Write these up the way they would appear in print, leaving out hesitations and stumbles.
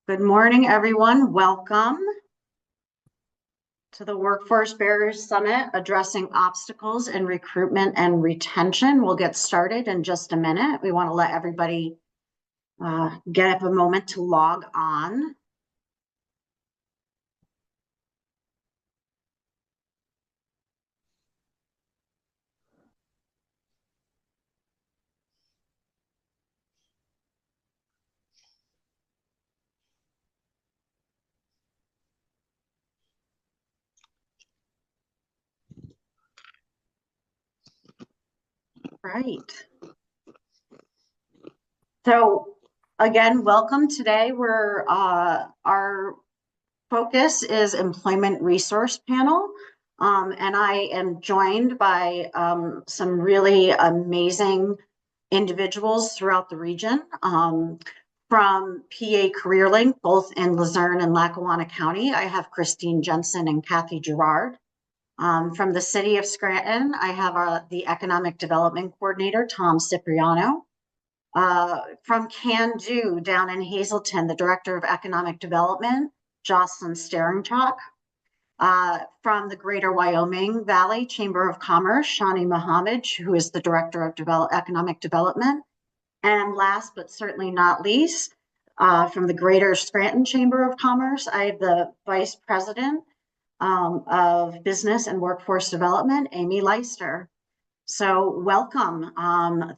Good morning, everyone. Welcome to the Workforce Barriers Summit, addressing obstacles in recruitment and retention. We'll get started in just a minute. We want to let everybody get a moment to log on. Right. So again, welcome. Today our focus is employment resource panel. And I am joined by some really amazing individuals throughout the region. From PA Careerlink, both in Luzerne and Lackawanna County, I have Christine Jensen and Kathy Gerard. From the city of Scranton, I have the Economic Development Coordinator, Tom Cipriano. From Can Do down in Hazleton, the Director of Economic Development, Jocelyn Steringchalk. From the Greater Wyoming Valley Chamber of Commerce, Shani Muhammad, who is the Director of Economic Development. And last but certainly not least, from the Greater Scranton Chamber of Commerce, I have the Vice President of Business and Workforce Development, Amy Leister. So welcome.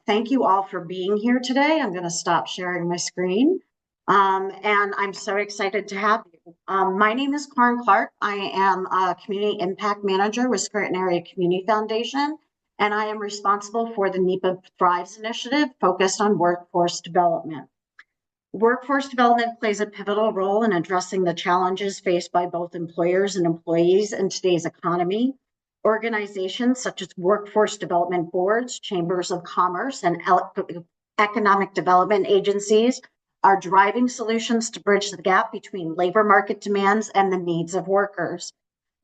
Thank you all for being here today. I'm going to stop sharing my screen. And I'm so excited to have you. My name is Karen Clark. I am a Community Impact Manager with Scranton Area Community Foundation, and I am responsible for the NEPA Thrives initiative focused on workforce development. Workforce development plays a pivotal role in addressing the challenges faced by both employers and employees in today's economy. Organizations such as workforce development boards, chambers of commerce, and economic development agencies are driving solutions to bridge the gap between labor market demands and the needs of workers.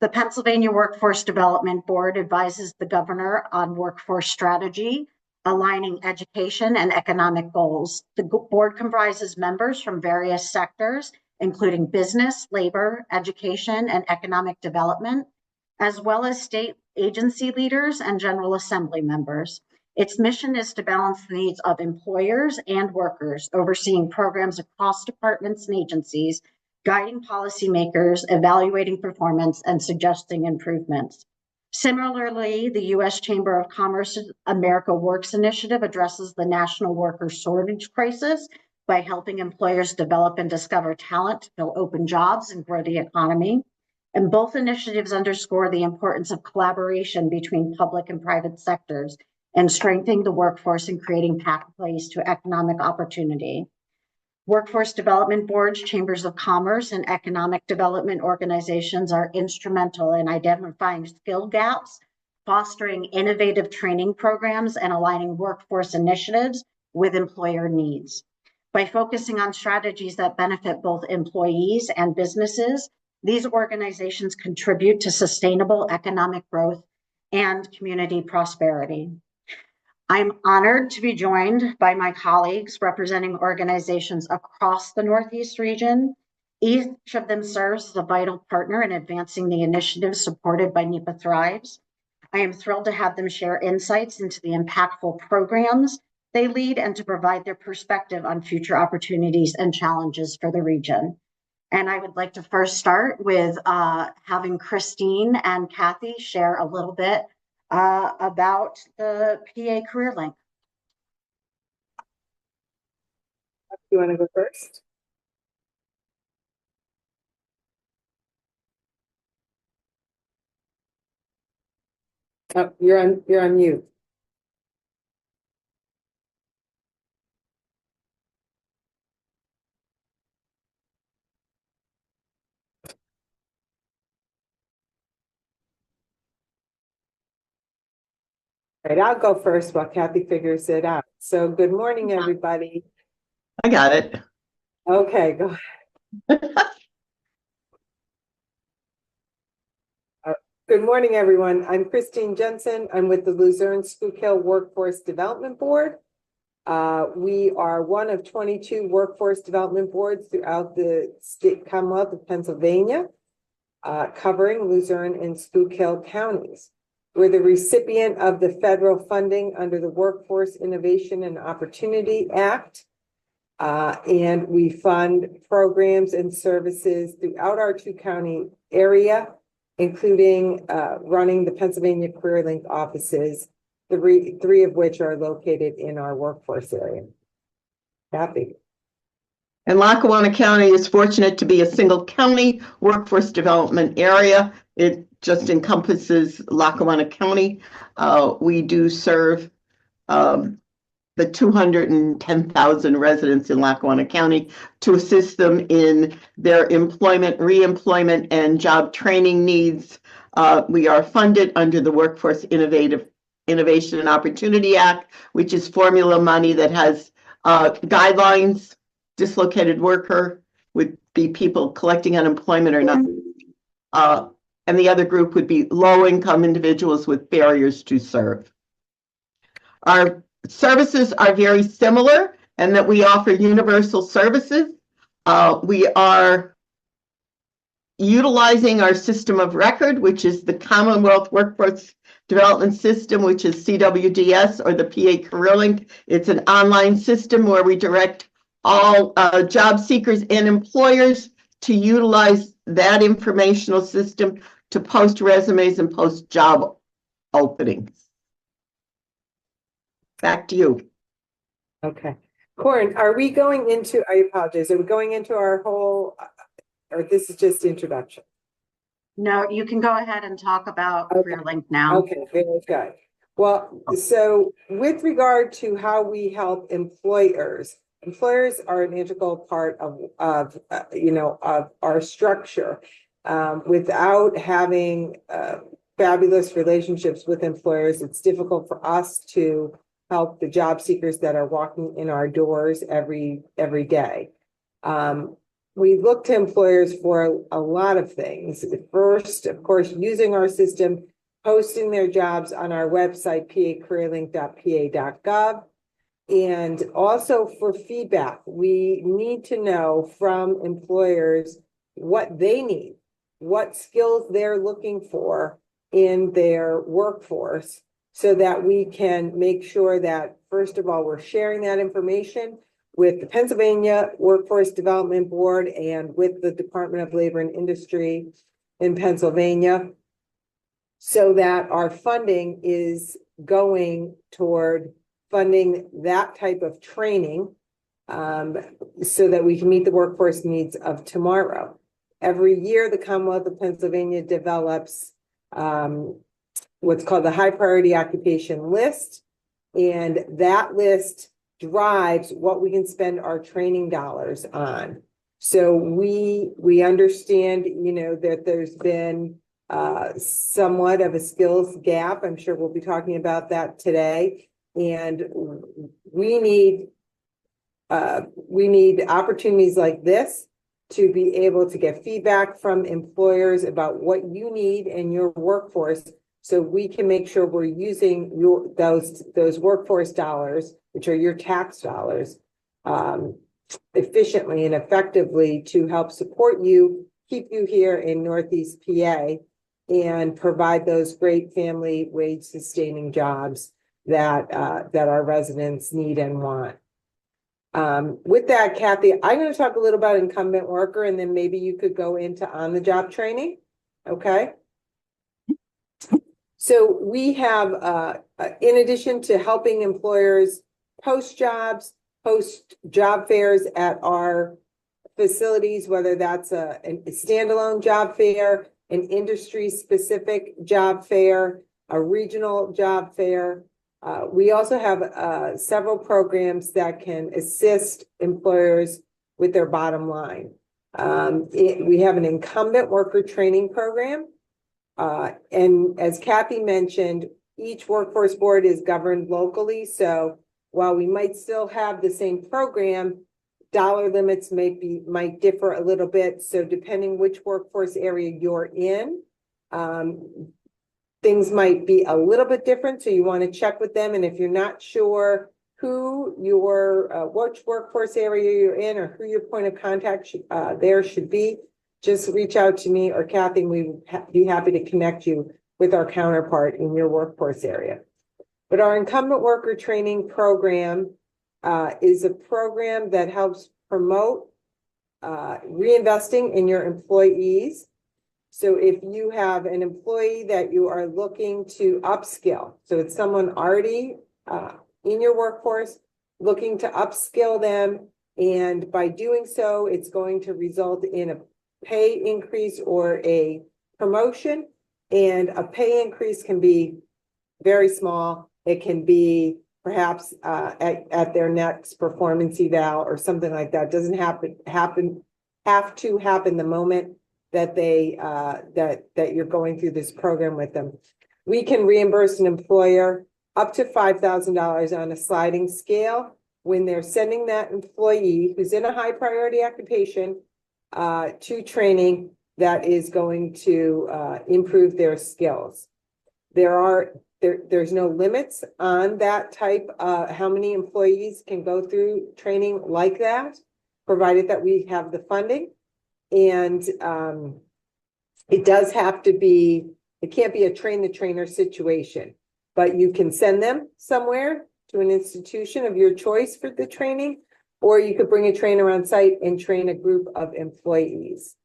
The Pennsylvania Workforce Development Board advises the governor on workforce strategy, aligning education and economic goals. The board comprises members from various sectors, including business, labor, education, and economic development, as well as state agency leaders and General Assembly members. Its mission is to balance the needs of employers and workers, overseeing programs across departments and agencies, guiding policymakers, evaluating performance, and suggesting improvements. Similarly, the U.S. Chamber of Commerce America Works initiative addresses the national worker shortage crisis by helping employers develop and discover talent to fill open jobs and grow the economy. And both initiatives underscore the importance of collaboration between public and private sectors and strengthening the workforce and creating pathways to economic opportunity. Workforce development boards, chambers of commerce, and economic development organizations are instrumental in identifying skill gaps, fostering innovative training programs, and aligning workforce initiatives with employer needs. By focusing on strategies that benefit both employees and businesses, these organizations contribute to sustainable economic growth and community prosperity. I'm honored to be joined by my colleagues representing organizations across the Northeast region. Each of them serves as a vital partner in advancing the initiatives supported by NEPA Thrives. I am thrilled to have them share insights into the impactful programs they lead and to provide their perspective on future opportunities and challenges for the region. And I would like to first start with having Christine and Kathy share a little bit about the PA Careerlink. You want to go first? Oh, you're on mute. All right, I'll go first while Kathy figures it out. So good morning, everybody. I got it. Okay, go ahead. Good morning, everyone. I'm Christine Jensen. I'm with the Luzerne Schuylkill Workforce Development Board. We are one of 22 workforce development boards throughout the state Commonwealth of Pennsylvania, covering Luzerne and Schuylkill counties. We're the recipient of the federal funding under the Workforce Innovation and Opportunity Act. And we fund programs and services throughout our two-county area, including running the Pennsylvania Careerlink offices, three of which are located in our workforce area. Kathy. And Lackawanna County is fortunate to be a single county workforce development area. It just encompasses Lackawanna County. We do serve the 210,000 residents in Lackawanna County to assist them in their employment, reemployment, and job training needs. We are funded under the Workforce Innovation and Opportunity Act, which is formula money that has guidelines. Dislocated worker would be people collecting unemployment or not. And the other group would be low-income individuals with barriers to serve. Our services are very similar in that we offer universal services. We are utilizing our system of record, which is the Commonwealth Workforce Development System, which is CWDS or the PA Careerlink. It's an online system where we direct all job seekers and employers to utilize that informational system to post resumes and post job openings. Back to you. Okay. Corin, are we going into, I apologize, are we going into our whole, or this is just introduction? No, you can go ahead and talk about Careerlink now. Okay, very good. Well, so with regard to how we help employers are an integral part of our structure. Without having fabulous relationships with employers, it's difficult for us to help the job seekers that are walking in our doors every day. We look to employers for a lot of things. First, of course, using our system, posting their jobs on our website, pacareerlink.pa.gov. And also for feedback, we need to know from employers what they need, what skills they're looking for in their workforce, so that we can make sure that, first of all, we're sharing that information with the Pennsylvania Workforce Development Board and with the Department of Labor and Industry in Pennsylvania, so that our funding is going toward funding that type of training, so that we can meet the workforce needs of tomorrow. Every year, the Commonwealth of Pennsylvania develops what's called the High Priority Occupation List, and that list drives what we can spend our training dollars on. So we understand, that there's been somewhat of a skills gap. I'm sure we'll be talking about that today. And we need opportunities like this to be able to get feedback from employers about what you need in your workforce, so we can make sure we're using those workforce dollars, which are your tax dollars, efficiently and effectively to help support you, keep you here in Northeast PA, and provide those great family wage sustaining jobs that our residents need and want. With that, Kathy, I'm going to talk a little about incumbent worker, and then maybe you could go into on-the-job training. Okay. So we have, in addition to helping employers post jobs, post job fairs at our facilities, whether that's a standalone job fair, an industry-specific job fair, a regional job fair. We also have several programs that can assist employers with their bottom line. We have an incumbent worker training program. And as Kathy mentioned, each workforce board is governed locally. So while we might still have the same program, dollar limits might differ a little bit. So depending which workforce area you're in, things might be a little bit different. So you want to check with them. And if you're not sure who your, which workforce area you're in or who your point of contact there should be, just reach out to me or Kathy, and we would be happy to connect you with our counterpart in your workforce area. But our incumbent worker training program is a program that helps promote reinvesting in your employees. So if you have an employee that you are looking to upskill, so it's someone already in your workforce looking to upskill them, and by doing so, it's going to result in a pay increase or a promotion. And a pay increase can be very small. It can be perhaps at their next performance eval or something like that. It doesn't have to happen the moment that they that you're going through this program with them. We can reimburse an employer up to $5,000 on a sliding scale when they're sending that employee who's in a high priority occupation to training that is going to improve their skills. There's no limits on that type, how many employees can go through training like that, provided that we have the funding. And it does have to be, it can't be a train the trainer situation, but you can send them somewhere to an institution of your choice for the training, or you could bring a trainer on site and train a group of employees.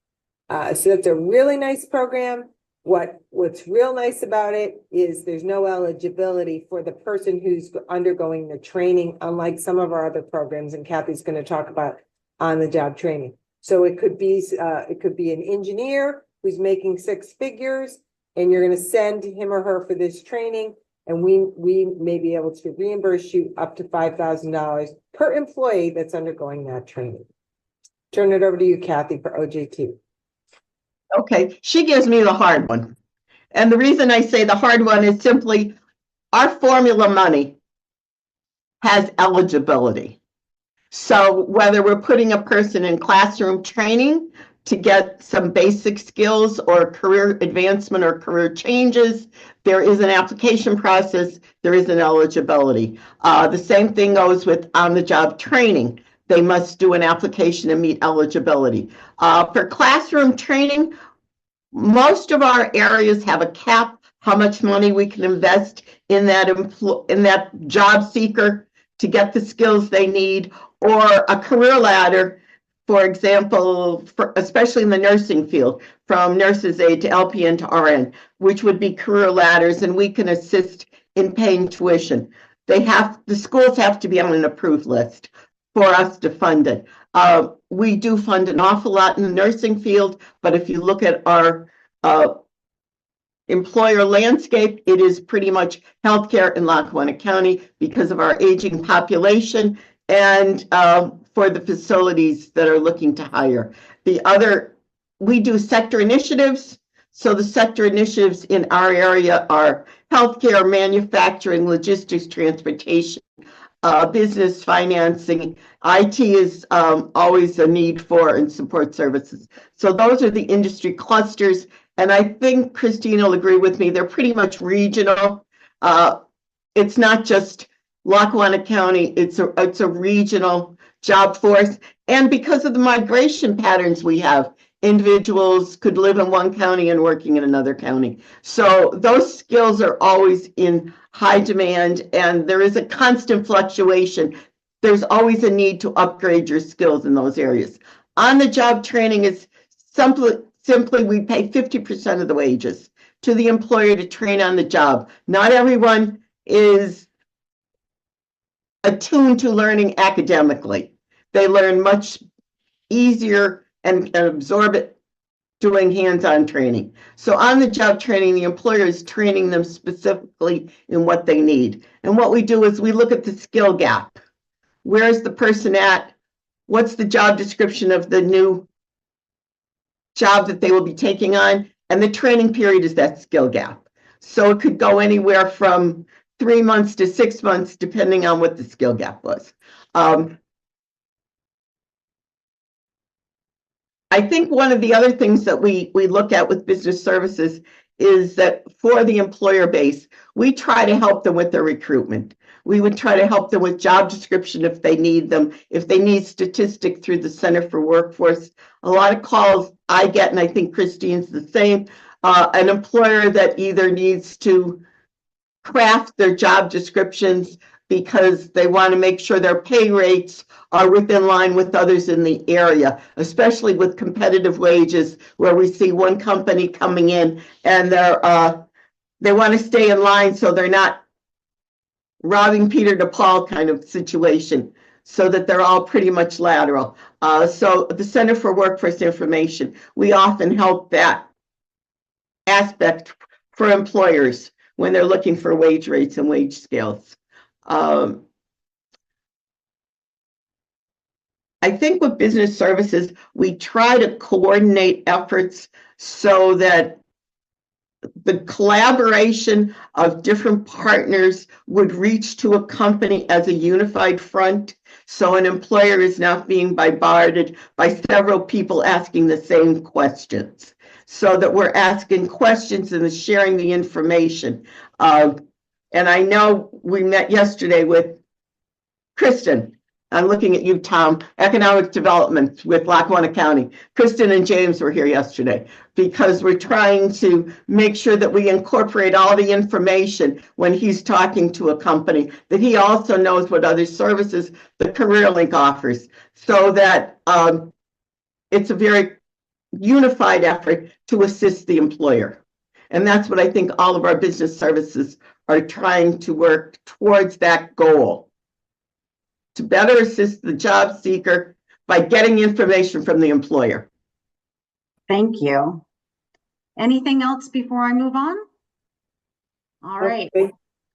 So that's a really nice program. What's real nice about it is there's no eligibility for the person who's undergoing the training, unlike some of our other programs, and Kathy's going to talk about on-the-job training. So it could be an engineer who's making 6 figures, and you're going to send him or her for this training, and we may be able to reimburse you up to $5,000 per employee that's undergoing that training. Turn it over to you, Kathy, for OJT. Okay, she gives me the hard one. And the reason I say the hard one is simply our formula money has eligibility. So whether we're putting a person in classroom training to get some basic skills or career advancement or career changes, there is an application process, there is an eligibility. The same thing goes with on-the-job training. They must do an application and meet eligibility. For classroom training, most of our areas have a cap how much money we can invest in that job seeker to get the skills they need, or a career ladder, for example, especially in the nursing field, from nurse's aide to LPN to RN, which would be career ladders, and we can assist in paying tuition. The schools have to be on an approved list for us to fund it. We do fund an awful lot in the nursing field, but if you look at our employer landscape, it is pretty much healthcare in Lackawanna County because of our aging population and for the facilities that are looking to hire. We do sector initiatives. So the sector initiatives in our area are healthcare, manufacturing, logistics, transportation, business, financing. IT is always a need for, and support services. So those are the industry clusters. And I think Christine will agree with me, they're pretty much regional. It's not just Lackawanna County, it's a regional job force. And because of the migration patterns we have, individuals could live in one county and working in another county. So those skills are always in high demand, and there is a constant fluctuation. There's always a need to upgrade your skills in those areas. On-the-job training is simply we pay 50% of the wages to the employer to train on the job. Not everyone is attuned to learning academically. They learn much easier and absorb it doing hands-on training. So on-the-job training, the employer is training them specifically in what they need. And what we do is we look at the skill gap. Where's the person at? What's the job description of the new job that they will be taking on? And the training period is that skill gap. So it could go anywhere from 3 months to 6 months, depending on what the skill gap was. I think one of the other things that we look at with business services is that for the employer base, we try to help them with their recruitment. We would try to help them with job description if they need them, if they need statistic through the Center for Workforce. A lot of calls I get, and I think Christine's the same, an employer that either needs to craft their job descriptions because they want to make sure their pay rates are within line with others in the area, especially with competitive wages, where we see one company coming in and they want to stay in line so they're not robbing Peter to Paul kind of situation, so that they're all pretty much lateral. So the Center for Workforce Information, we often help that aspect for employers when they're looking for wage rates and wage scales. I think with business services, we try to coordinate efforts so that the collaboration of different partners would reach to a company as a unified front. So an employer is not being bombarded by several people asking the same questions. So that we're asking questions and sharing the information. And I know we met yesterday with Kristen. I'm looking at you, Tom, economic development with Lackawanna County. Kristen and James were here yesterday because we're trying to make sure that we incorporate all the information when he's talking to a company, that he also knows what other services the CareerLink offers, so that it's a very unified effort to assist the employer. And that's what I think all of our business services are trying to work towards, that goal, to better assist the job seeker by getting information from the employer. Thank you. Anything else before I move on? All right. Okay.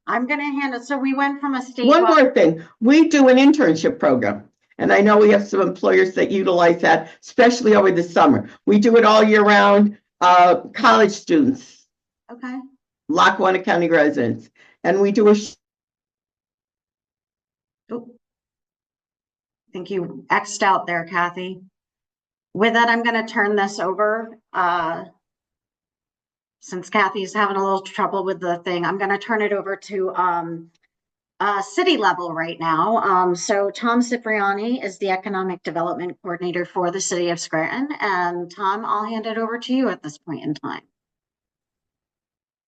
I'm going to hand it. So we went from a state. One more thing, we do an internship program. And I know we have some employers that utilize that, especially over the summer. We do it all year round, college students. Okay. Lackawanna County residents. And we do a Oh, I think you X'd out there, Kathy. With that, I'm going to turn this over. Since Kathy's having a little trouble with the thing, I'm going to turn it over to city level right now. So Tom Cipriani is the Economic Development Coordinator for the City of Scranton. And Tom, I'll hand it over to you at this point in time.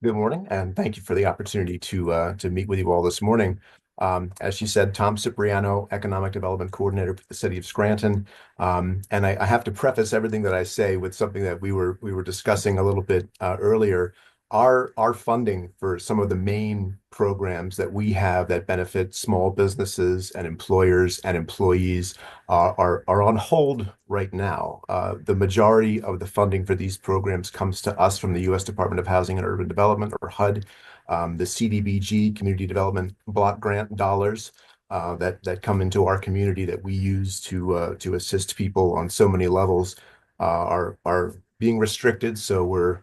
Good morning, and thank you for the opportunity to meet with you all this morning. As she said, Tom Cipriano, Economic Development Coordinator for the City of Scranton. And I have to preface everything that I say with something that we were discussing a little bit earlier. Our funding for some of the main programs that we have that benefit small businesses and employers and employees are on hold right now. The majority of the funding for these programs comes to us from the U.S. Department of Housing and Urban Development, or HUD. The CDBG, Community Development Block Grant dollars that come into our community that we use to assist people on so many levels are being restricted. So we're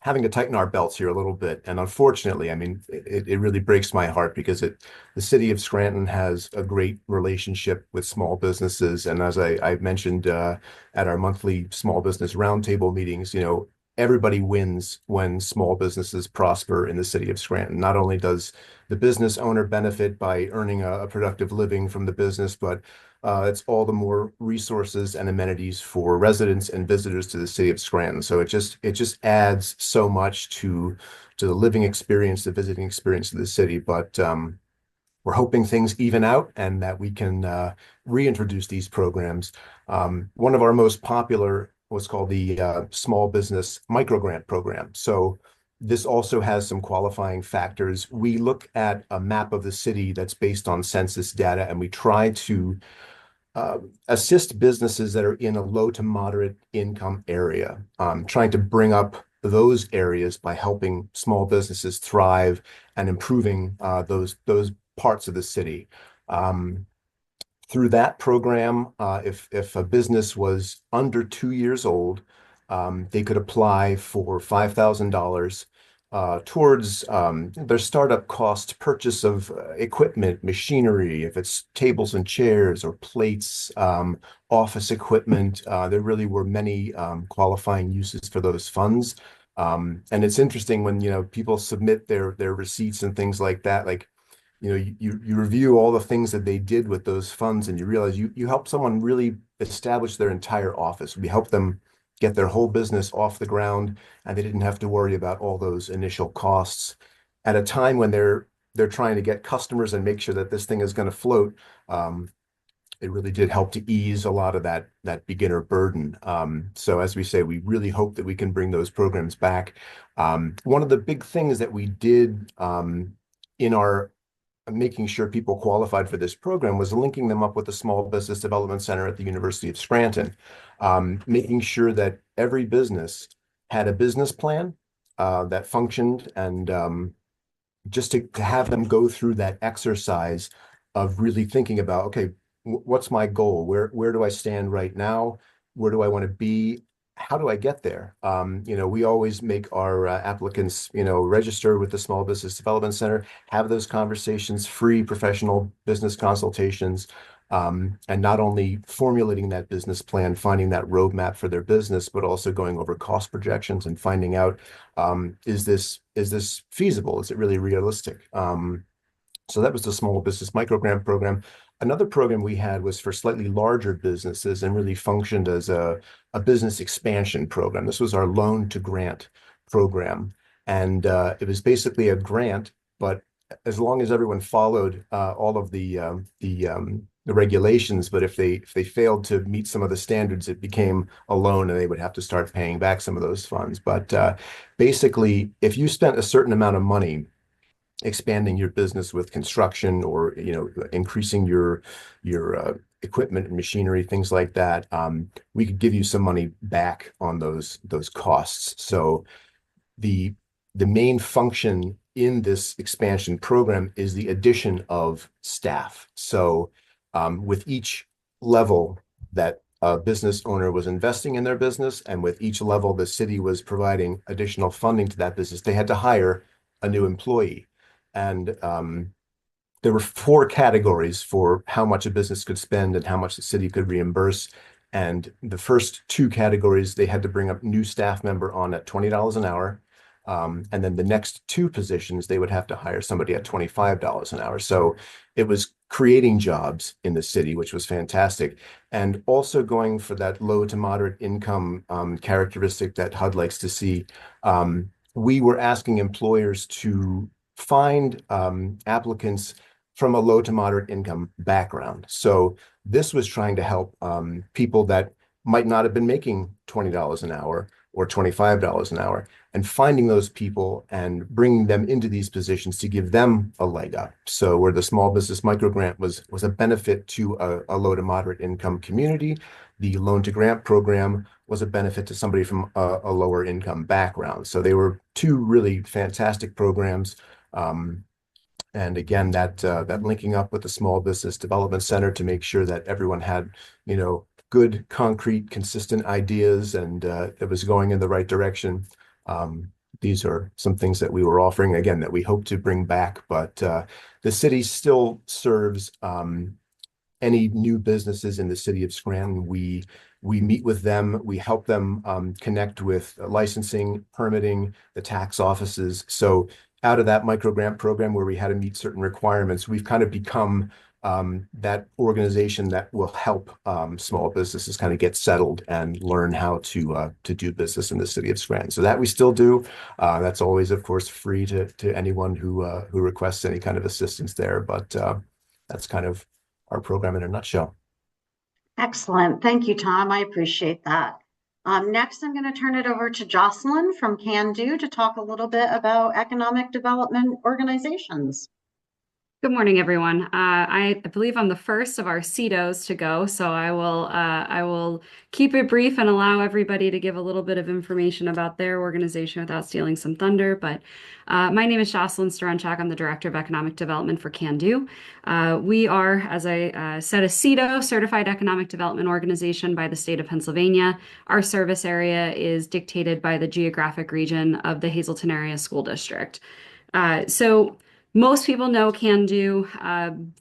having to tighten our belts here a little bit. And unfortunately, I mean, it really breaks my heart because the city of Scranton has a great relationship with small businesses. And as I mentioned at our monthly small business roundtable meetings, you know, everybody wins when small businesses prosper in the city of Scranton. Not only does the business owner benefit by earning a productive living from the business, but it's all the more resources and amenities for residents and visitors to the city of Scranton. So it just adds so much to the living experience, the visiting experience of the city. But we're hoping things even out and that we can reintroduce these programs. One of our most popular was called the Small Business Microgrant Program. So this also has some qualifying factors. We look at a map of the city that's based on census data, and we try to assist businesses that are in a low to moderate income area, trying to bring up those areas by helping small businesses thrive and improving those parts of the city. Through that program, if a business was under 2 years old, they could apply for $5,000 towards their startup cost purchase of equipment, machinery, if it's tables and chairs or plates, office equipment. There really were many qualifying uses for those funds. And it's interesting when, you know, people submit their receipts and things like that, like, you review all the things that they did with those funds, and you realize you helped someone really establish their entire office. We helped them get their whole business off the ground, and they didn't have to worry about all those initial costs at a time when they're trying to get customers and make sure that this thing is going to float. It really did help to ease a lot of that beginner burden. So as we say, we really hope that we can bring those programs back. One of the big things that we did in our making sure people qualified for this program was linking them up with the Small Business Development Center at the University of Scranton, making sure that every business had a business plan that functioned, and just to have them go through that exercise of really thinking about, okay, what's my goal? Where do I stand right now? Where do I want to be? How do I get there? We always make our applicants, register with the Small Business Development Center, have those conversations, free professional business consultations, and not only formulating that business plan, finding that roadmap for their business, but also going over cost projections and finding out, is this feasible? Is it really realistic? So that was the Small Business Micro Grant program. Another program we had was for slightly larger businesses and really functioned as a business expansion program. This was our loan to grant program. And it was basically a grant, but as long as everyone followed all of the regulations, but if they failed to meet some of the standards, it became a loan and they would have to start paying back some of those funds. But basically, if you spent a certain amount of money expanding your business with construction, or increasing your equipment and machinery, things like that, we could give you some money back on those costs. So the main function in this expansion program is the addition of staff. So with each level that a business owner was investing in their business, and with each level the city was providing additional funding to that business, they had to hire a new employee. And there were 4 categories for how much a business could spend and how much the city could reimburse. And the first 2 categories, they had to bring a new staff member on at $20 an hour. And then the next 2 positions, they would have to hire somebody at $25 an hour. So it was creating jobs in the city, which was fantastic. And also going for that low to moderate income characteristic that HUD likes to see. We were asking employers to find applicants from a low to moderate income background. So this was trying to help people that might not have been making $20 an hour or $25 an hour, and finding those people and bringing them into these positions to give them a leg up. So where the Small Business Micro Grant was a benefit to a low to moderate income community, the Loan to Grant program was a benefit to somebody from a lower income background. So they were 2 really fantastic programs. And again, that linking up with the Small Business Development Center to make sure that everyone had, good, concrete, consistent ideas, and it was going in the right direction. These are some things that we were offering, again, that we hope to bring back. But the city still serves any new businesses in the city of Scranton. We meet with them. We help them connect with licensing, permitting, the tax offices. So out of that micro grant program where we had to meet certain requirements, we've kind of become that organization that will help small businesses kind of get settled and learn how to do business in the city of Scranton. So that we still do. That's always, of course, free to anyone who requests any kind of assistance there. But that's kind of our program in a nutshell. Excellent. Thank you, Tom. I appreciate that. Next, I'm going to turn it over to Jocelyn from Can Do to talk a little bit about economic development organizations. Good morning, everyone. I believe I'm the first of our CEDOs to go, so I will keep it brief and allow everybody to give a little bit of information about their organization without stealing some thunder. But my name is Jocelyn Starenchak. I'm the Director of Economic Development for Can Do. We are, as I said, a CEDO, Certified Economic Development Organization by the state of Pennsylvania. Our service area is dictated by the geographic region of the Hazleton Area School District. So most people know Can Do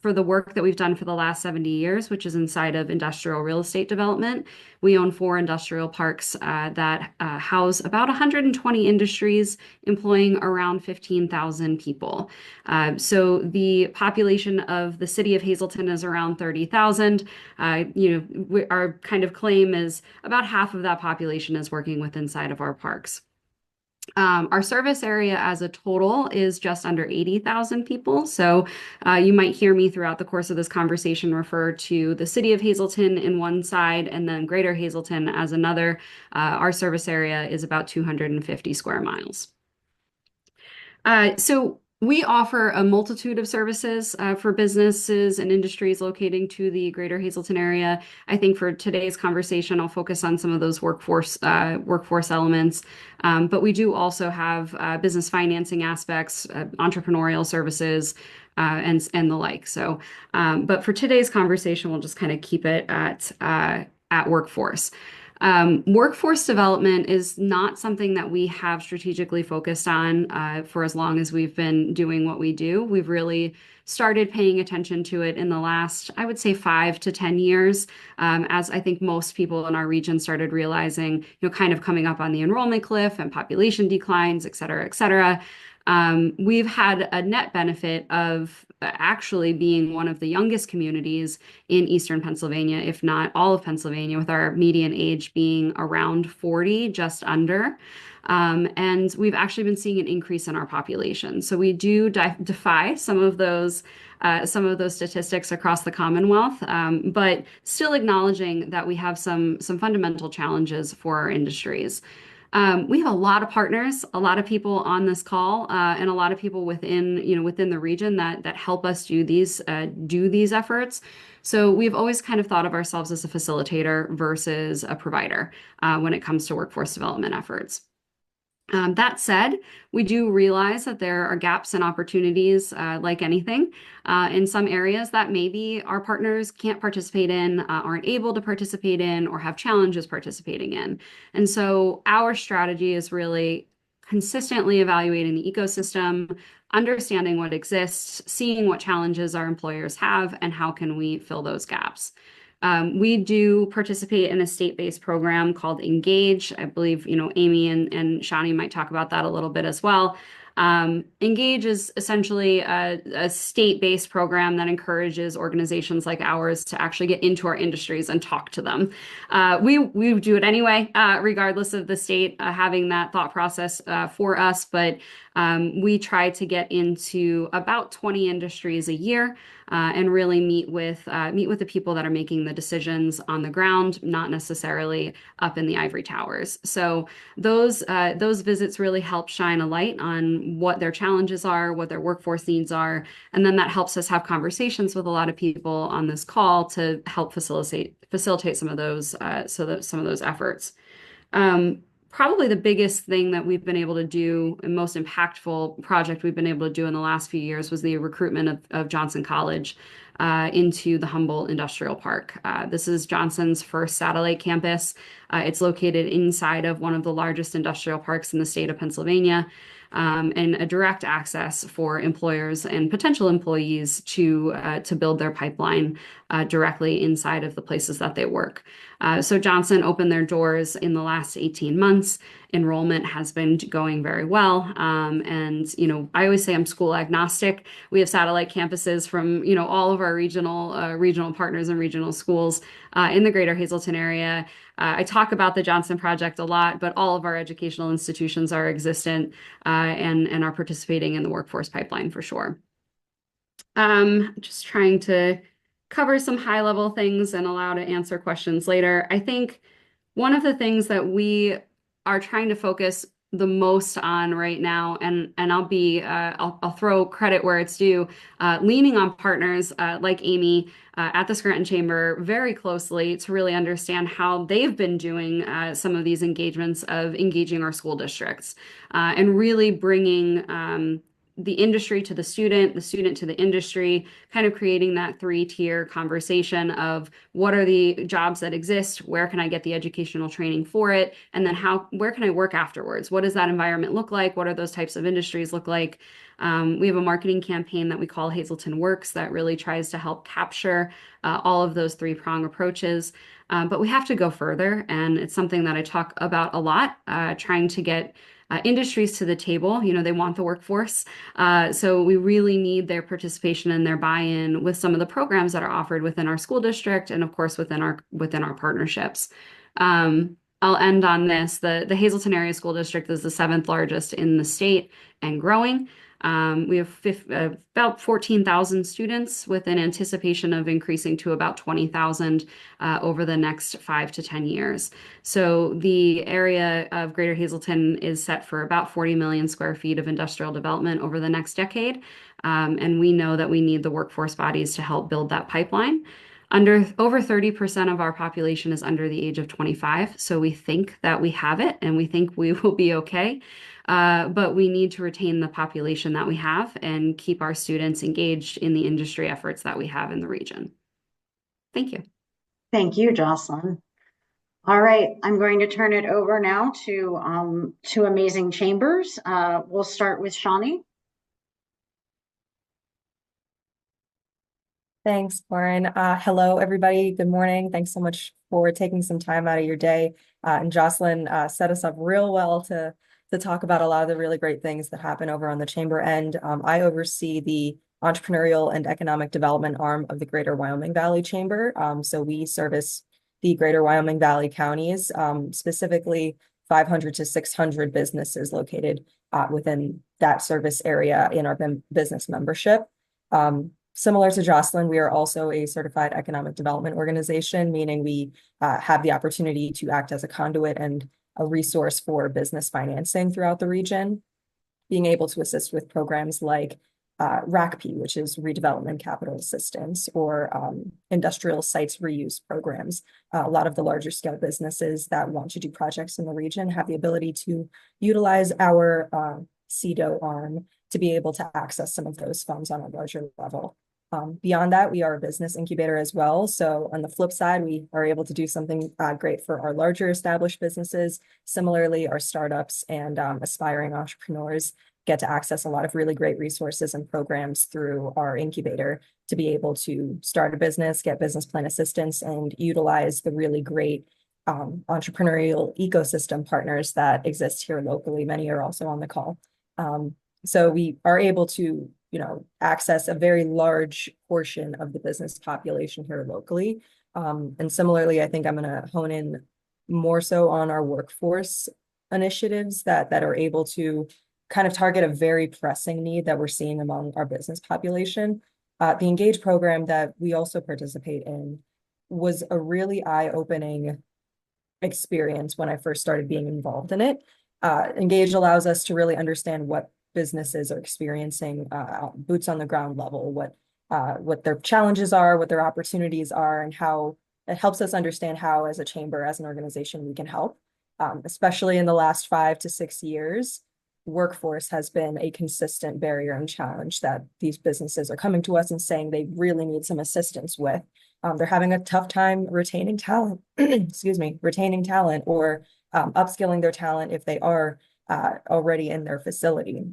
for the work that we've done for the last 70 years, which is inside of industrial real estate development. We own 4 industrial parks that house about 120 industries, employing around 15,000 people. So the population of the city of Hazleton is around 30,000. Our kind of claim is about half of that population is working with inside of our parks. Our service area as a total is just under 80,000 people. So you might hear me throughout the course of this conversation refer to the city of Hazleton in one side and then Greater Hazleton as another. Our service area is about 250 square miles. So we offer a multitude of services for businesses and industries locating to the Greater Hazleton area. I think for today's conversation, I'll focus on some of those workforce elements. But we do also have business financing aspects, entrepreneurial services, and the like. So, but for today's conversation, we'll just kind of keep it at workforce. Workforce development is not something that we have strategically focused on for as long as we've been doing what we do. We've really started paying attention to it in the last, I would say, 5 to 10 years, as I think most people in our region started realizing, kind of coming up on the enrollment cliff and population declines, et cetera, et cetera. We've had a net benefit of actually being one of the youngest communities in Eastern Pennsylvania, if not all of Pennsylvania, with our median age being around 40, just under. And we've actually been seeing an increase in our population. So we do defy some of those statistics across the Commonwealth, but still acknowledging that we have some fundamental challenges for our industries. We have a lot of partners, a lot of people on this call, and a lot of people within the region that help us do these efforts. So we've always kind of thought of ourselves as a facilitator versus a provider when it comes to workforce development efforts. That said, we do realize that there are gaps and opportunities, like anything, in some areas that maybe our partners can't participate in, aren't able to participate in, or have challenges participating in. And so our strategy is really consistently evaluating the ecosystem, understanding what exists, seeing what challenges our employers have, and how can we fill those gaps. We do participate in a state-based program called Engage. I believe, Amy and Shani might talk about that a little bit as well. Engage is essentially a state-based program that encourages organizations like ours to actually get into our industries and talk to them. We do it anyway, regardless of the state having that thought process for us, but we try to get into about 20 industries a year and really meet with the people that are making the decisions on the ground, not necessarily up in the ivory towers. So those visits really help shine a light on what their challenges are, what their workforce needs are, and then that helps us have conversations with a lot of people on this call to help facilitate some of those efforts. Probably the biggest thing that we've been able to do and most impactful project we've been able to do in the last few years was the recruitment of Johnson College into the Humboldt Industrial Park. This is Johnson's first satellite campus. It's located inside of one of the largest industrial parks in the state of Pennsylvania. And a direct access for employers and potential employees to build their pipeline directly inside of the places that they work. So Johnson opened their doors in the last 18 months. Enrollment has been going very well. And, I always say I'm school agnostic. We have satellite campuses from, all of our regional partners and regional schools in the Greater Hazleton area. I talk about the Johnson Project a lot, but all of our educational institutions are existent and are participating in the workforce pipeline for sure. Just trying to cover some high-level things and allow to answer questions later. I think one of the things that we are trying to focus the most on right now, and I'll throw credit where it's due, leaning on partners like Amy at the Scranton Chamber very closely to really understand how they've been doing some of these engagements of engaging our school districts and really bringing the industry to the student to the industry, kind of creating that three-tier conversation of what are the jobs that exist, where can I get the educational training for it, and then where can I work afterwards? What does that environment look like? What are those types of industries look like? We have a marketing campaign that we call Hazleton Works that really tries to help capture all of those three-prong approaches. But we have to go further, and it's something that I talk about a lot, trying to get industries to the table. You know, they want the workforce. So we really need their participation and their buy-in with some of the programs that are offered within our school district and of course within our partnerships. I'll end on this. The Hazleton Area School District is the seventh largest in the state and growing. We have about 14,000 students with an anticipation of increasing to about 20,000 over the next 5 to 10 years. So the area of Greater Hazleton is set for about 40 million square feet of industrial development over the next decade. And we know that we need the workforce bodies to help build that pipeline. Over 30% of our population is under the age of 25, so we think that we have it and we think we will be okay. But we need to retain the population that we have and keep our students engaged in the industry efforts that we have in the region. Thank you. Thank you, Jocelyn. All right, I'm going to turn it over now to Amazing Chambers. We'll start with Shawnee. Thanks, Lauren. Hello, everybody. Good morning. Thanks so much for taking some time out of your day. And Jocelyn set us up real well to talk about a lot of the really great things that happen over on the chamber end. I oversee the entrepreneurial and economic development arm of the Greater Wyoming Valley Chamber. So we service the Greater Wyoming Valley counties, specifically 500 to 600 businesses located within that service area in our business membership. Similar to Jocelyn, we are also a certified economic development organization, meaning we have the opportunity to act as a conduit and a resource for business financing throughout the region, being able to assist with programs like RACP, which is Redevelopment Capital Assistance, or industrial sites reuse programs. A lot of the larger scale businesses that want to do projects in the region have the ability to utilize our CEDO arm to be able to access some of those funds on a larger level. Beyond that, we are a business incubator as well. So on the flip side, we are able to do something great for our larger established businesses. Similarly, our startups and aspiring entrepreneurs get to access a lot of really great resources and programs through our incubator to be able to start a business, get business plan assistance, and utilize the really great entrepreneurial ecosystem partners that exist here locally. Many are also on the call. So we are able to, access a very large portion of the business population here locally. And similarly, I think I'm going to hone in more so on our workforce initiatives that are able to kind of target a very pressing need that we're seeing among our business population. The Engage program that we also participate in was a really eye-opening experience when I first started being involved in it. Engage allows us to really understand what businesses are experiencing, boots on the ground level, what their challenges are, what their opportunities are, and how it helps us understand how, as a chamber, as an organization, we can help. Especially in the last 5 to 6 years, workforce has been a consistent barrier and challenge that these businesses are coming to us and saying they really need some assistance with. They're having a tough time retaining talent, retaining talent or upskilling their talent if they are already in their facility.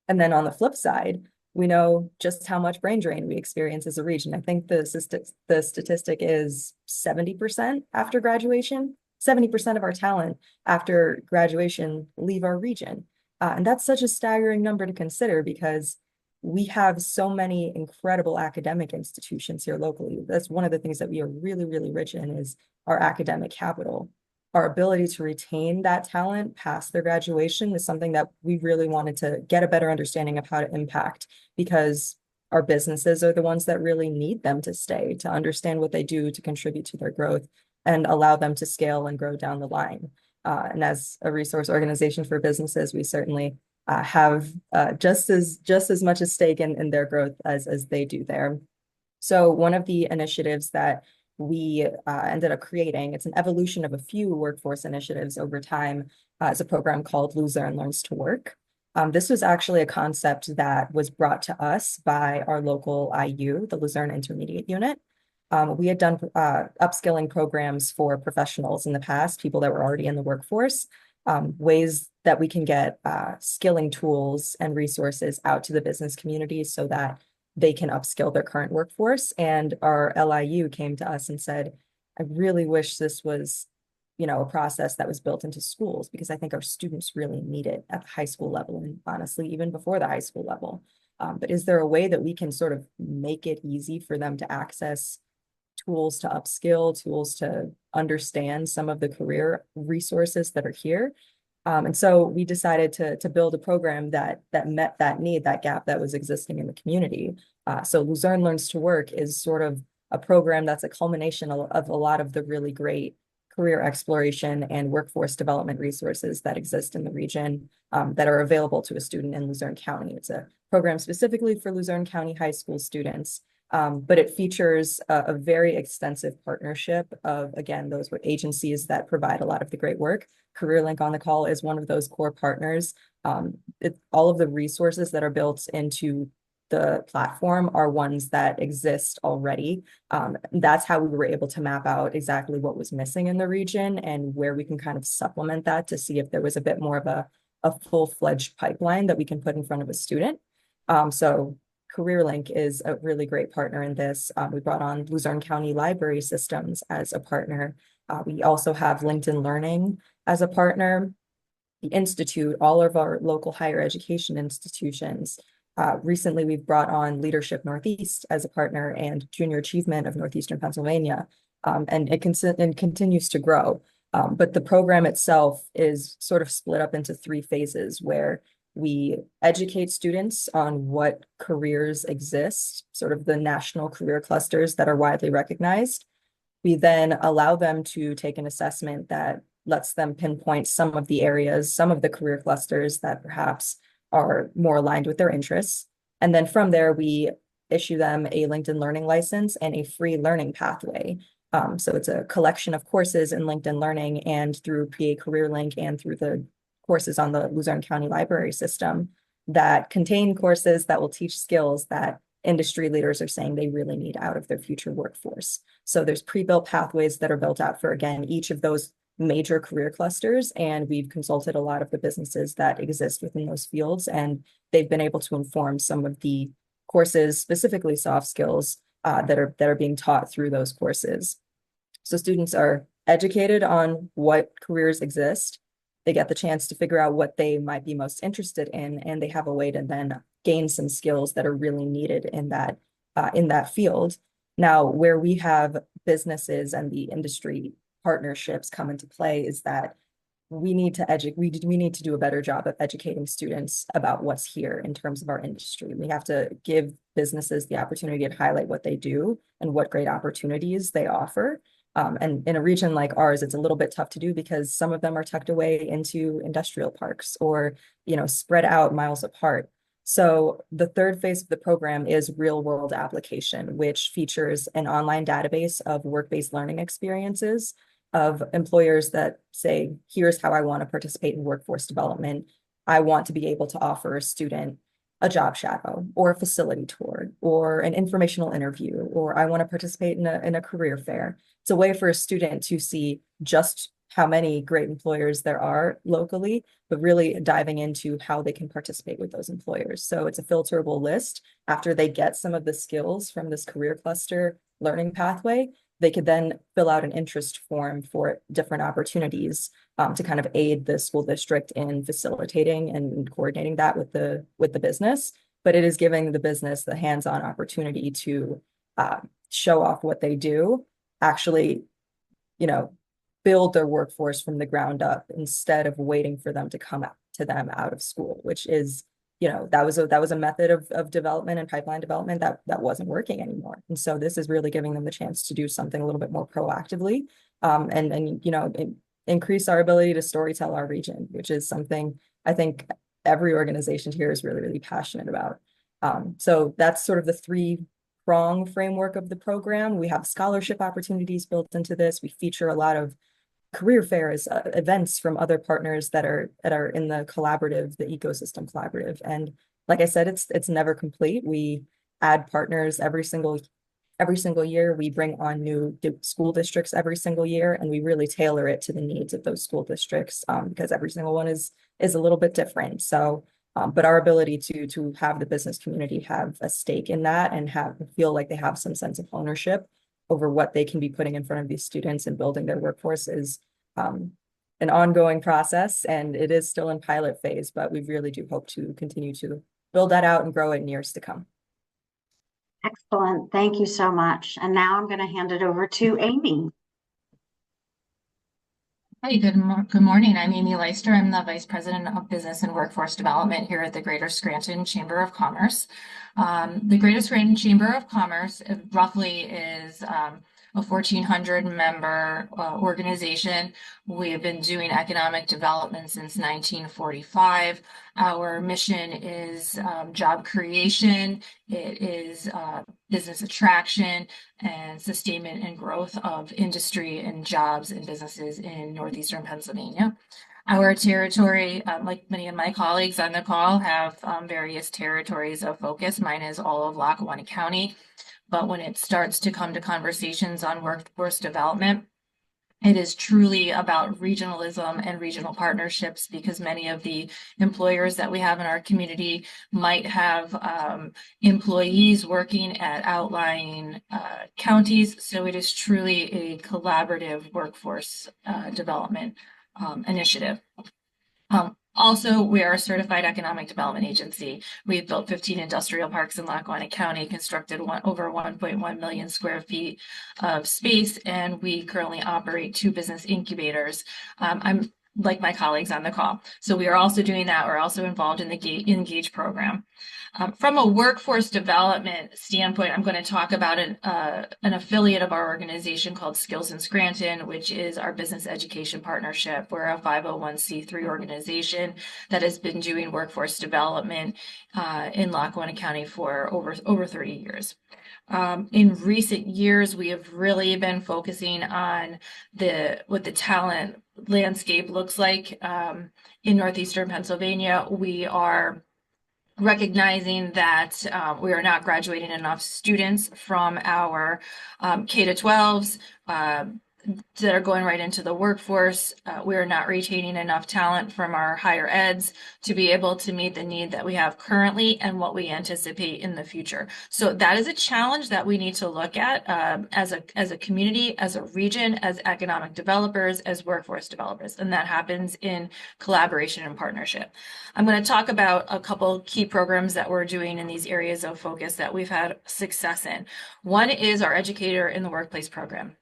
And then on the flip side, we know just how much brain drain we experience as a region. I think the statistic is 70% after graduation. 70% of our talent after graduation leave our region. And that's such a staggering number to consider because we have so many incredible academic institutions here locally. That's one of the things that we are really, really rich in is our academic capital. Our ability to retain that talent past their graduation is something that we really wanted to get a better understanding of how to impact because our businesses are the ones that really need them to stay, to understand what they do to contribute to their growth and allow them to scale and grow down the line. And as a resource organization for businesses, we certainly have just as much a stake in their growth as they do there. So one of the initiatives that we ended up creating, it's an evolution of a few workforce initiatives over time, is a program called Lose, Learn, Learns to Work. This was actually a concept that was brought to us by our local IU, the Luzerne Intermediate Unit. We had done upskilling programs for professionals in the past, people that were already in the workforce, ways that we can get skilling tools and resources out to the business community so that they can upskill their current workforce. And our LIU came to us and said, I really wish this was, a process that was built into schools, because I think our students really need it at the high school level, and honestly, even before the high school level. But is there a way that we can sort of make it easy for them to access tools to upskill, tools to understand some of the career resources that are here? And so we decided to build a program that met that need, that gap that was existing in the community. So Luzerne Learns to Work is sort of a program that's a culmination of a lot of the really great career exploration and workforce development resources that exist in the region, that are available to a student in Luzerne County. It's a program specifically for Luzerne County high school students, but it features a very extensive partnership of, again, those were agencies that provide a lot of the great work. Careerlink on the Call is one of those core partners. All of the resources that are built into the platform are ones that exist already. That's how we were able to map out exactly what was missing in the region and where we can kind of supplement that to see if there was a bit more of a full-fledged pipeline that we can put in front of a student. So CareerLink is a really great partner in this. We brought on Luzerne County Library Systems as a partner. We also have LinkedIn Learning as a partner, the Institute, all of our local higher education institutions. Recently, we've brought on Leadership Northeast as a partner and Junior Achievement of Northeastern Pennsylvania, and it continues to grow. But the program itself is sort of split up into 3 phases, where we educate students on what careers exist, sort of the national career clusters that are widely recognized. We then allow them to take an assessment that lets them pinpoint some of the areas, some of the career clusters that perhaps are more aligned with their interests. And then from there, we issue them a LinkedIn Learning license and a free learning pathway. So it's a collection of courses in LinkedIn Learning and through PA Careerlink and through the courses on the Luzerne County Library System that contain courses that will teach skills that industry leaders are saying they really need out of their future workforce. So there's pre-built pathways that are built out for, again, each of those major career clusters, and we've consulted a lot of the businesses that exist within those fields, and they've been able to inform some of the courses, specifically soft skills, that are being taught through those courses. So students are educated on what careers exist. They get the chance to figure out what they might be most interested in, and they have a way to then gain some skills that are really needed in that field. Now, where we have businesses and the industry partnerships come into play is that we need to do a better job of educating students about what's here in terms of our industry. We have to give businesses the opportunity to highlight what they do and what great opportunities they offer. And in a region like ours, it's a little bit tough to do because some of them are tucked away into industrial parks or, spread out miles apart. So the 3rd phase of the program is real world application, which features an online database of work-based learning experiences of employers that say, here's how I want to participate in workforce development. I want to be able to offer a student a job shadow or a facility tour or an informational interview, or I want to participate in a career fair. It's a way for a student to see just how many great employers there are locally, but really diving into how they can participate with those employers. So it's a filterable list. After they get some of the skills from this career cluster learning pathway, they could then fill out an interest form for different opportunities to kind of aid the school district in facilitating and coordinating that with the business. But it is giving the business the hands-on opportunity to show off what they do, actually, build their workforce from the ground up instead of waiting for them to come to them out of school, which is, that was a method of development and pipeline development that wasn't working anymore. And so this is really giving them the chance to do something a little bit more proactively, and increase our ability to storytell our region, which is something I think every organization here is really, really passionate about. So that's sort of the 3-prong framework of the program. We have scholarship opportunities built into this. We feature a lot of career fairs, events from other partners that are in the collaborative, the ecosystem collaborative. And like I said, it's never complete. We add partners every single year. We bring on new school districts every single year, and we really tailor it to the needs of those school districts, because every single one is a little bit different. So, but our ability to have the business community have a stake in that and feel like they have some sense of ownership over what they can be putting in front of these students and building their workforce is an ongoing process, and it is still in pilot phase, but we really do hope to continue to build that out and grow it in years to come. Excellent. Thank you so much. And now I'm going to hand it over to Amy. Hi, good morning. I'm Amy Leister. I'm the Vice President of Business and Workforce Development here at the Greater Scranton Chamber of Commerce. The Greater Scranton Chamber of Commerce roughly is a 1,400 member organization. We have been doing economic development since 1945. Our mission is job creation. It is business attraction and sustainment and growth of industry and jobs and businesses in northeastern Pennsylvania. Our territory, like many of my colleagues on the call, have various territories of focus. Mine is all of Lackawanna County. But when it starts to come to conversations on workforce development, it is truly about regionalism and regional partnerships, because many of the employers that we have in our community might have employees working at outlying counties. So it is truly a collaborative workforce development initiative. Also, we are a certified economic development agency. We've built 15 industrial parks in Lackawanna County, constructed over 1.1 million square feet of space, and we currently operate 2 business incubators. I'm like my colleagues on the call. So we are also doing that. We're also involved in the Engage program. From a workforce development standpoint, I'm going to talk about an affiliate of our organization called Skills in Scranton, which is our business education partnership. We're a 501c3 organization that has been doing workforce development in Lackawanna County for over 30 years. In recent years, we have really been focusing on what the talent landscape looks like in northeastern Pennsylvania. We are recognizing that we are not graduating enough students from our K-12s that are going right into the workforce. We are not retaining enough talent from our higher eds to be able to meet the need that we have currently and what we anticipate in the future. So that is a challenge that we need to look at as a community, as a region, as economic developers, as workforce developers, and that happens in collaboration and partnership. I'm going to talk about a couple key programs that we're doing in these areas of focus that we've had success in. One is our Educator in the Workplace program.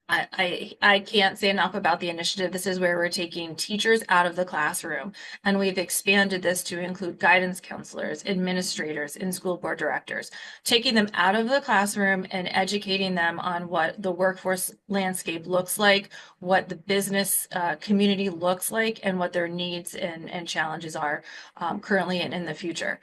I can't say enough about the initiative. This is where we're taking teachers out of the classroom, and we've expanded this to include guidance counselors, administrators, and school board directors, taking them out of the classroom and educating them on what the workforce landscape looks like, what the business community looks like, and what their needs and challenges are currently and in the future.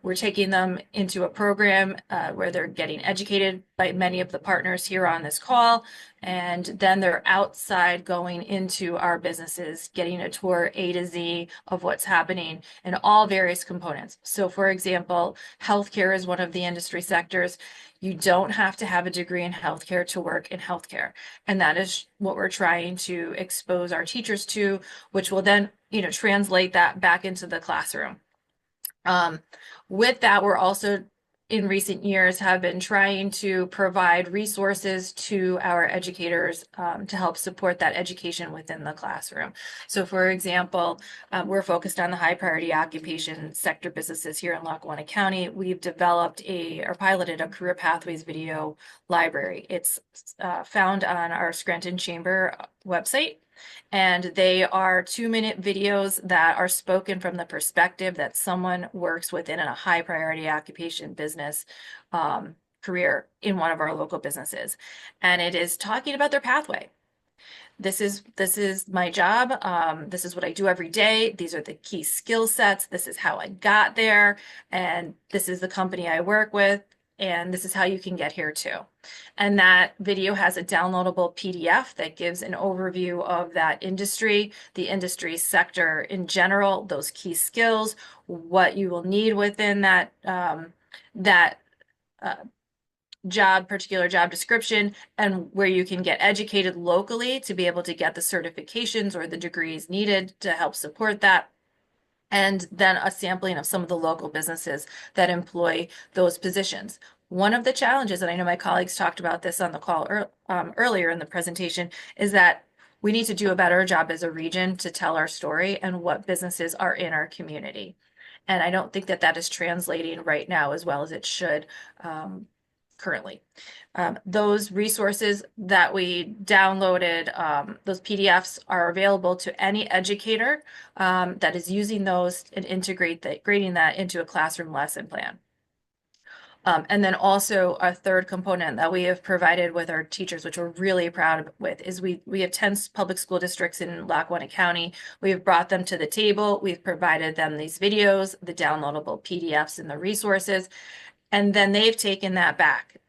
We're taking them into a program where they're getting educated by many of the partners here on this call, and then they're outside going into our businesses, getting a tour A to Z of what's happening in all various components. So for example, healthcare is one of the industry sectors. You don't have to have a degree in healthcare to work in healthcare. And that is what we're trying to expose our teachers to, which will then, translate that back into the classroom. With that, we're also in recent years have been trying to provide resources to our educators to help support that education within the classroom. So for example, we're focused on the high priority occupation sector businesses here in Lackawanna County. We've developed or piloted a career pathways video library. It's found on our Scranton Chamber website. And they are 2-minute videos that are spoken from the perspective that someone works within a high priority occupation business career in one of our local businesses. And it is talking about their pathway. This is my job. This is what I do every day. These are the key skill sets. This is how I got there. And this is the company I work with. and this is how you can get here too. And that video has a downloadable PDF that gives an overview of that industry, the industry sector in general, those key skills, what you will need within that particular job description, and where you can get educated locally to be able to get the certifications or the degrees needed to help support that. And then a sampling of some of the local businesses that employ those positions. One of the challenges, and I know my colleagues talked about this on the call earlier in the presentation, is that we need to do a better job as a region to tell our story and what businesses are in our community. And I don't think that that is translating right now as well as it should currently. Those resources that we downloaded, those PDFs are available to any educator that is using those and integrating that into a classroom lesson plan. And then also a third component that we have provided with our teachers, which we're really proud with, is we have 10 public school districts in Lackawanna County. We have brought them to the table. We've provided them these videos, the downloadable PDFs and the resources, and then they've taken that back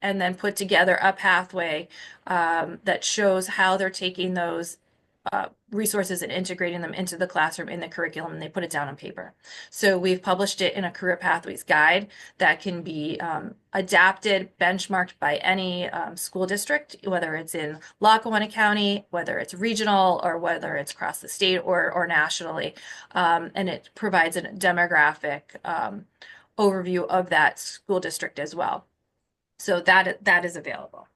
and then put together a pathway that shows how they're taking those resources and integrating them into the classroom in the curriculum, and they put it down on paper. So we've published it in a career pathways guide that can be adapted, benchmarked by any school district, whether it's in Lackawanna County, whether it's regional, or whether it's across the state or nationally. And it provides a demographic overview of that school district as well. So that is available.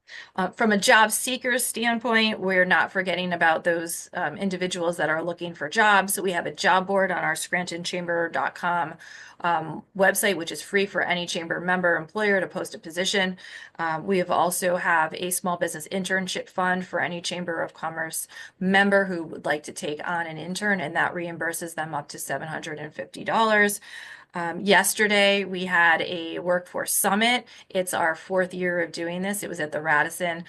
From a job seeker standpoint, we're not forgetting about those individuals that are looking for jobs. So we have a job board on our scrantonchamber.com website, which is free for any chamber member employer to post a position. We also have a small business internship fund for any Chamber of Commerce member who would like to take on an intern, and that reimburses them up to $750. Yesterday, we had a workforce summit. It's our 4th year of doing this. It was at the Radisson.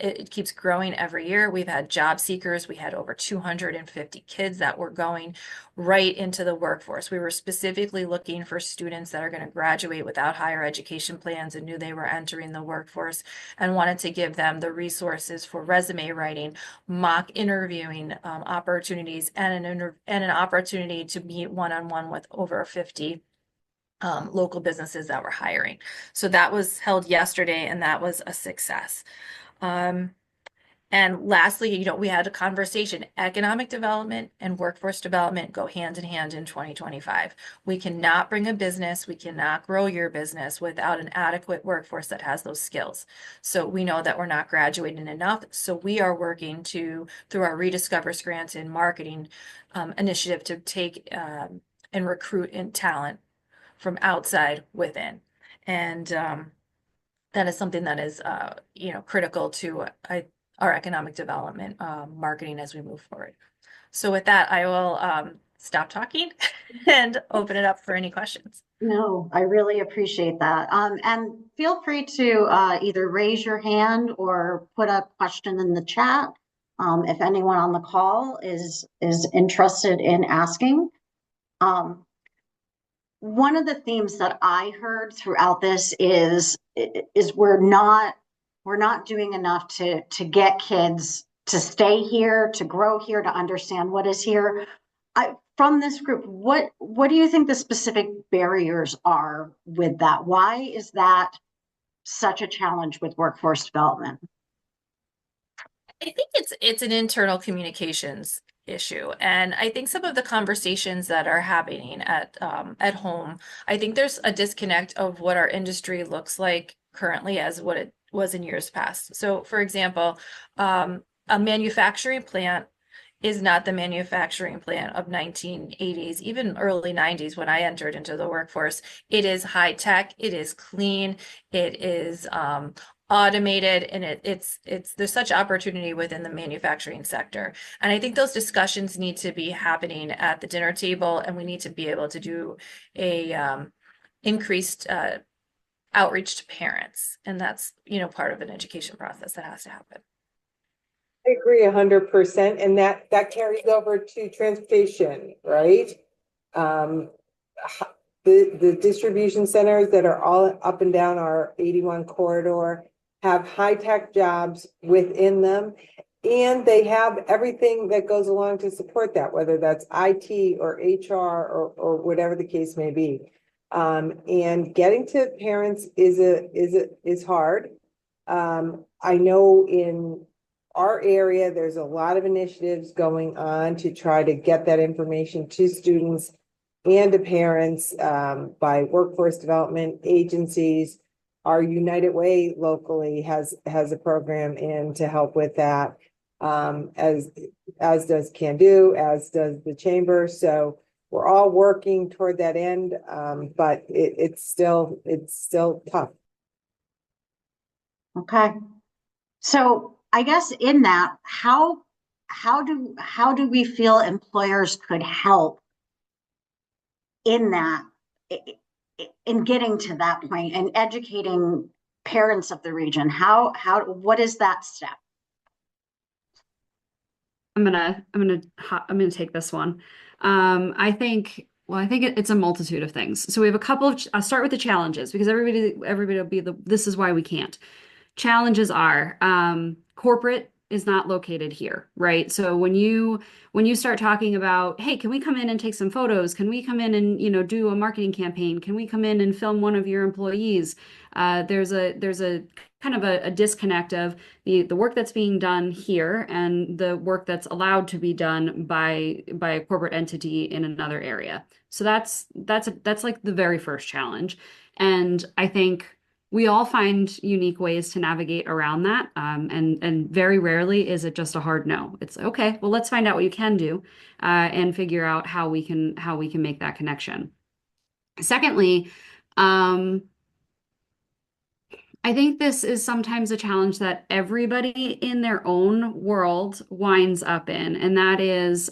It keeps growing every year. We've had job seekers. We had over 250 kids that were going right into the workforce. We were specifically looking for students that are going to graduate without higher education plans and knew they were entering the workforce, and wanted to give them the resources for resume writing, mock interviewing opportunities, and an opportunity to meet one-on-one with over 50 local businesses that were hiring. So that was held yesterday, and that was a success. And lastly, we had a conversation. Economic development and workforce development go hand in hand in 2025. We cannot bring a business, we cannot grow your business without an adequate workforce that has those skills. So we know that we're not graduating enough. So we are working through our Rediscover Scranton marketing initiative to take and recruit in talent from outside within. And that is something that is, critical to our economic development marketing as we move forward. So with that, I will stop talking and open it up for any questions. No, I really appreciate that. And feel free to either raise your hand or put a question in the chat if anyone on the call is interested in asking. One of the themes that I heard throughout this is we're not doing enough to get kids to stay here, to grow here, to understand what is here. From this group, what do you think the specific barriers are with that? Why is that such a challenge with workforce development? I think it's an internal communications issue, and I think some of the conversations that are happening at home, I think there's a disconnect of what our industry looks like currently as what it was in years past. So, for example, a manufacturing plant is not the manufacturing plant of 1980s, even early 90s when I entered into the workforce. It is high tech, it is clean, it is automated, and it's there's such opportunity within the manufacturing sector. And I think those discussions need to be happening at the dinner table, and we need to be able to do a increased outreach to parents. And that's, part of an education process that has to happen. I agree 100%, and that carries over to transportation, right? The the distribution centers that are all up and down our 81 corridor have high-tech jobs within them. And they have everything that goes along to support that, whether that's IT or HR or whatever the case may be. And getting to parents is hard. I know in our area, there's a lot of initiatives going on to try to get that information to students and to parents, by workforce development agencies. Our United Way locally has a program in to help with that. As does Can Do, as does the chamber. So we're all working toward that end, but it's still tough. Okay. So I guess in that, how do we feel employers could help in that, in getting to that point and educating parents of the region? What is that step? I'm gonna take this one. I think it's a multitude of things. So we have a couple of, I'll start with the challenges because everybody will be this is why we can't. Challenges are, corporate is not located here, right? So when you start talking about, hey, can we come in and take some photos? Can we come in and, do a marketing campaign? Can we come in and film one of your employees? There's a kind of a disconnect of the work that's being done here and the work that's allowed to be done by a corporate entity in another area. So that's like the very first challenge. And I think we all find unique ways to navigate around that. And very rarely is it just a hard no. It's okay, well, let's find out what you can do, and figure out how we can make that connection. Secondly, I think this is sometimes a challenge that everybody in their own world winds up in, and that is,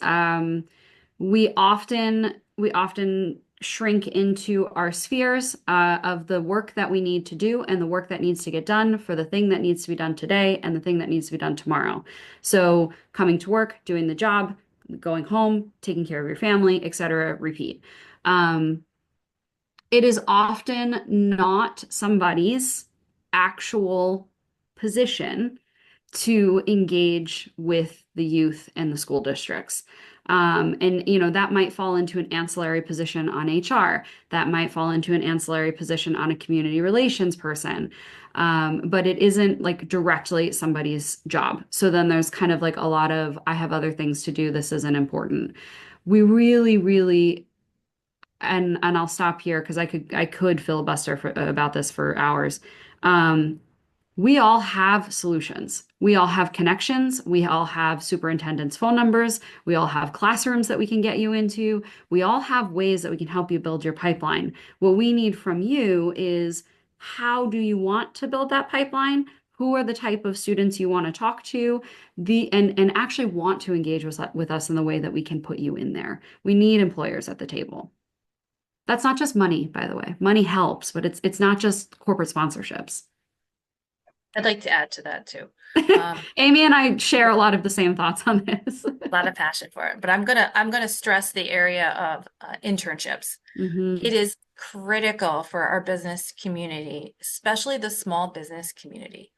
we often shrink into our spheres of the work that we need to do and the work that needs to get done for the thing that needs to be done today and the thing that needs to be done tomorrow. So coming to work, doing the job, going home, taking care of your family, etc., repeat. It is often not somebody's actual position to engage with the youth and the school districts. And that might fall into an ancillary position on HR. That might fall into an ancillary position on a community relations person. But it isn't like directly somebody's job. So then there's kind of like a lot of, I have other things to do. This isn't important. We really, really, and I'll stop here because I could filibuster about this for hours. We all have solutions. We all have connections. We all have superintendents' phone numbers. We all have classrooms that we can get you into. We all have ways that we can help you build your pipeline. What we need from you is, how do you want to build that pipeline? Who are the type of students you want to talk to? And actually want to engage with us in the way that we can put you in there. We need employers at the table. That's not just money, by the way. Money helps, but it's not just corporate sponsorships. I'd like to add to that too. Amy and I share a lot of the same thoughts on this. A lot of passion for it, but I'm gonna stress the area of internships. Mhm. It is critical for our business community, especially the small business community,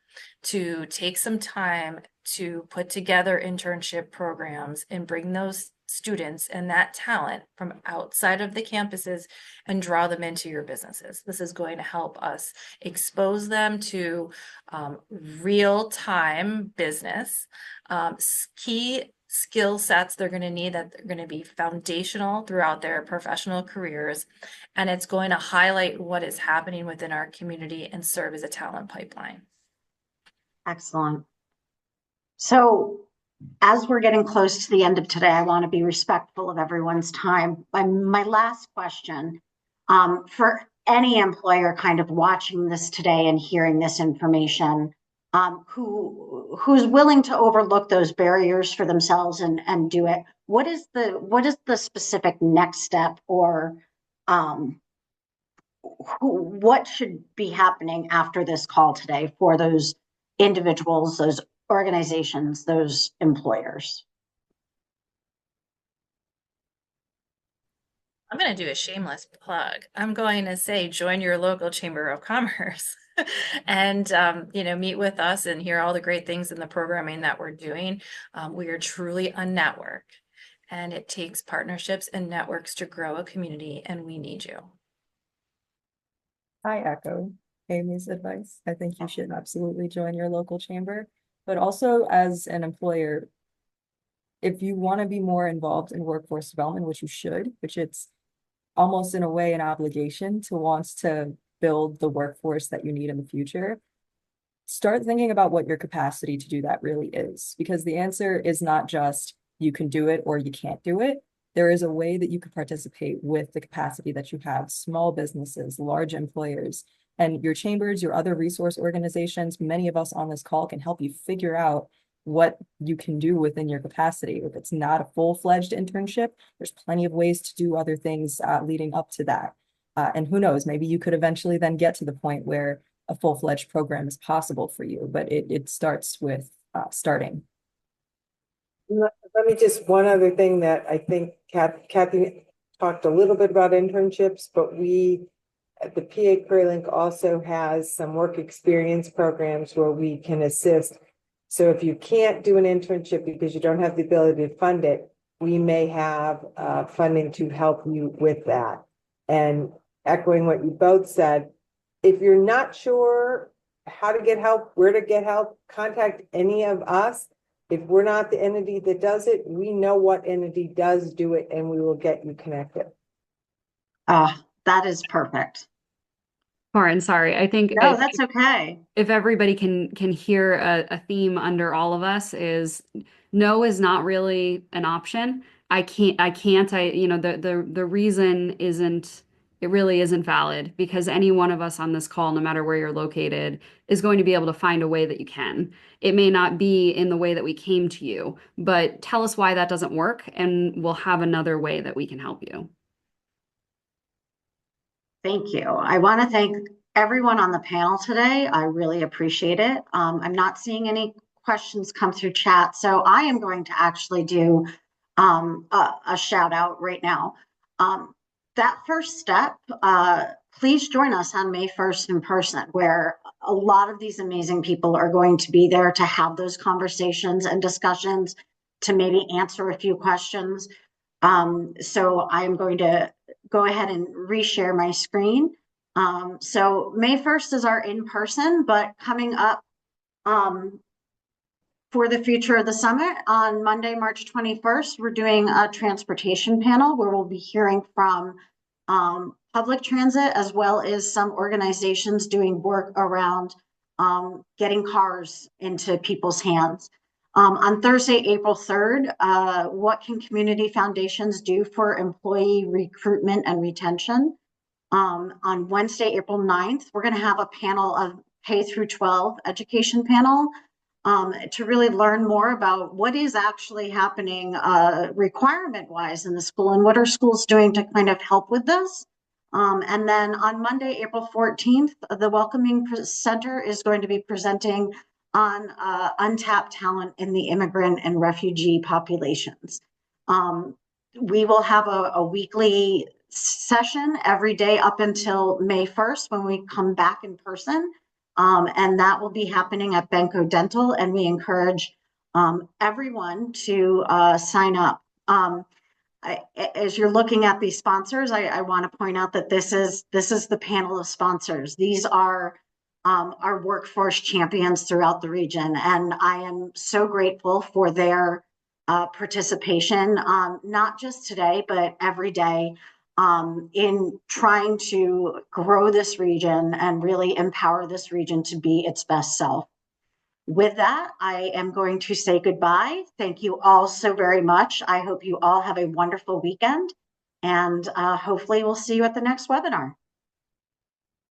to take some time to put together internship programs and bring those students and that talent from outside of the campuses and draw them into your businesses. This is going to help us expose them to real-time business, key skill sets they're going to need that they're going to be foundational throughout their professional careers. And it's going to highlight what is happening within our community and serve as a talent pipeline. Excellent. So as we're getting close to the end of today, I want to be respectful of everyone's time. My last question, for any employer kind of watching this today and hearing this information, who's willing to overlook those barriers for themselves and do it, what is the specific next step, or what should be happening after this call today for those individuals, those organizations, those employers? I'm going to do a shameless plug. I'm going to say, join your local Chamber of Commerce and, meet with us and hear all the great things in the programming that we're doing. We are truly a network, and it takes partnerships and networks to grow a community, and we need you. I echo Amy's advice. I think you should absolutely join your local chamber, but also as an employer, if you want to be more involved in workforce development, which you should, which it's almost in a way an obligation to wants to build the workforce that you need in the future, start thinking about what your capacity to do that really is, because the answer is not just you can do it or you can't do it. There is a way that you can participate with the capacity that you have, small businesses, large employers, and your chambers, your other resource organizations. Many of us on this call can help you figure out what you can do within your capacity. If it's not a full-fledged internship, there's plenty of ways to do other things leading up to that. And who knows, maybe you could eventually then get to the point where a full-fledged program is possible for you, but it starts with starting. Let me just, one other thing that I think Kathy talked a little bit about internships, but we at the PA Careerlink also has some work experience programs where we can assist. So if you can't do an internship because you don't have the ability to fund it, we may have funding to help you with that. And echoing what you both said, if you're not sure how to get help, where to get help, contact any of us. If we're not the entity that does it, we know what entity does do it, and we will get you connected. That is perfect. Lauren, sorry. I think No, that's okay. if everybody can hear a theme under all of us is no is not really an option. The reason it really isn't valid, because any one of us on this call, no matter where you're located, is going to be able to find a way that you can. It may not be in the way that we came to you, but tell us why that doesn't work, and we'll have another way that we can help you. Thank you. I want to thank everyone on the panel today. I really appreciate it. I'm not seeing any questions come through chat, so I am going to actually do a shout out right now. That first step, please join us on May 1st in person, where a lot of these amazing people are going to be there to have those conversations and discussions, to maybe answer a few questions. So I'm going to go ahead and reshare my screen. So May 1st is our in-person, but coming up for the future of the summit on Monday, March 21st, we're doing a transportation panel where we'll be hearing from public transit, as well as some organizations doing work around getting cars into people's hands. On Thursday, April 3rd, what can community foundations do for employee recruitment and retention? On Wednesday, April 9th, we're going to have a panel of K through 12 education panel to really learn more about what is actually happening requirement-wise in the school, and what are schools doing to kind of help with this. And then on Monday, April 14th, the Welcoming Center is going to be presenting on untapped talent in the immigrant and refugee populations. We will have a weekly session every day up until May 1st when we come back in person. And that will be happening at Benko Dental, and we encourage everyone to sign up. As you're looking at these sponsors, I want to point out that this is the panel of sponsors. These are our workforce champions throughout the region, and I am so grateful for their participation, not just today, but every day, in trying to grow this region and really empower this region to be its best self. With that, I am going to say goodbye. Thank you all so very much. I hope you all have a wonderful weekend, and hopefully we'll see you at the next webinar.